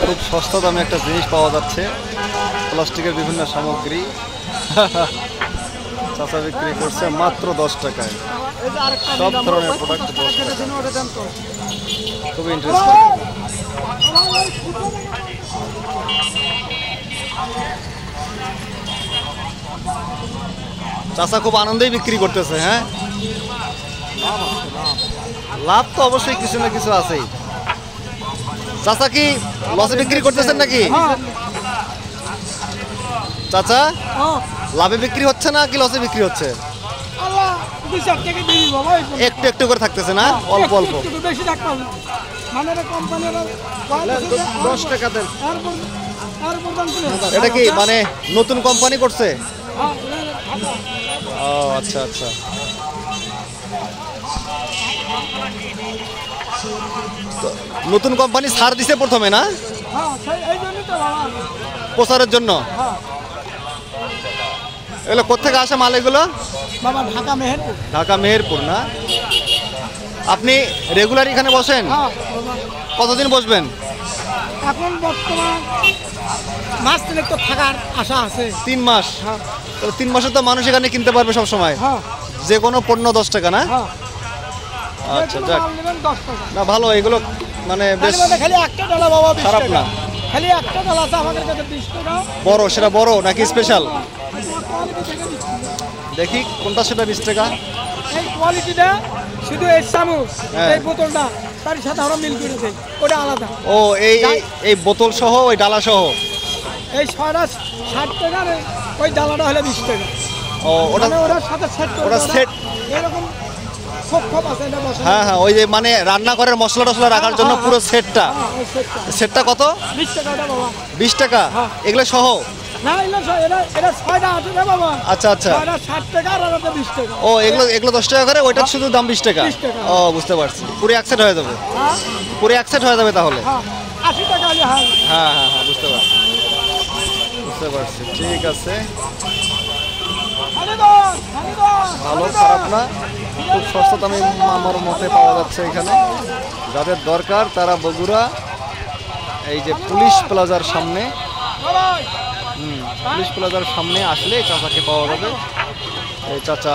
খুব সস্তা দামে একটা জিনিস পাওয়া যাচ্ছে, প্লাস্টিকের বিভিন্ন সামগ্রী চাচা বিক্রি করছে মাত্র 10 টাকায়। সব ধরনের প্রোডাক্ট 10 টাকা। খুব ইন্টারেস্টিং। চাচা খুব আনন্দেই বিক্রি করতেছে। হ্যাঁ, লাভ তো অবশ্যই কিছু না কিছু আছেই। চাচা কি লসে বিক্রি করতেছেন নাকি? চাচা লাভে বিক্রি হচ্ছে না কি লসে বিক্রি হচ্ছে? একটু একটু করে থাকতেছে না, অল্প অল্প। 10 টাকা দেন। এটা কি মানে নতুন কোম্পানি করছে? ও আচ্ছা আচ্ছা। নতুন কোম্পানি ছাড় দিছে প্রথমে না, প্রচারের জন্য। এগুলো কোথেকে আসে মাল? এগুলো ঢাকা মেহেরপুর না? আপনি রেগুলার এখানে বসেন? কতদিন বসবেন? এখন বর্তমান মাস 3 তো থাকার আশা আছে। 3 মাস? 3 মাসে তো মানুষ এখানে কিনতে পারবে সব সময়, যে কোনো পণ্য 10 টাকা না? আচ্ছা যাক, না ভালো এগুলো, মানে বেশ খালি একটা ডালা বাবা খারাপ না। খালি একটা ডালা আছে আমাদের কাছে 20 টাকা। বড়? সেটা বড় নাকি স্পেশাল? দেখি কোনটা সেটা 20 টাকা। এই কোয়ালিটিটা শুধু এই চামচ, এই বোতলটা তার সাথে আমরা মিল করে দেই, ওটা আলাদা। ও এই বোতল সহ ওই ডালা সহ এই 60 টাকা, ওই ডালাটা হলে 20 টাকা। ও ওটা ওটার সাথে সেট করে ওটা সেট এরকম খোপ আছে এটা বসে। হ্যাঁ হ্যাঁ, ওই যে মানে রান্না করার মশলা টসলা রাখার জন্য পুরো সেটটা। সেটটা কত? 20 টাকা ওটা বাবা। 20 টাকা এগুলো সহ? না এটা 6টা আছে না বাবা। আচ্ছা আচ্ছা, 60 টাকা আর ওটা 20 টাকা। ও এগুলো 10 টাকা করে, ওইটা শুধু দাম 20 টাকা? ও বুঝতে পারছি, পুরো একসেট হয়ে যাবে। পুরো একসেট হয়ে যাবে তাহলে? 80 টাকা হলে। হ্যাঁ হ্যাঁ হ্যাঁ, বুঝতে পারছি বুঝতে পারছি। ঠিক আছে, ভালো, খারাপ না, খুব সস্তা দামে আমার মতে পাওয়া যাচ্ছে এখানে। যাদের দরকার তারা বগুড়া এই যে পুলিশ প্লাজার সামনে, পুলিশ প্লাজার সামনে আসলে চাচাকে পাওয়া যাবে। এই চাচা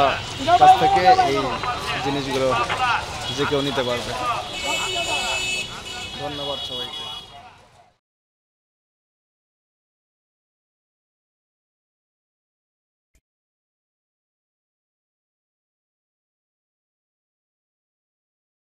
কাছ থেকে এই জিনিসগুলো যে কেউ নিতে পারবে। ধন্যবাদ সবাইকে।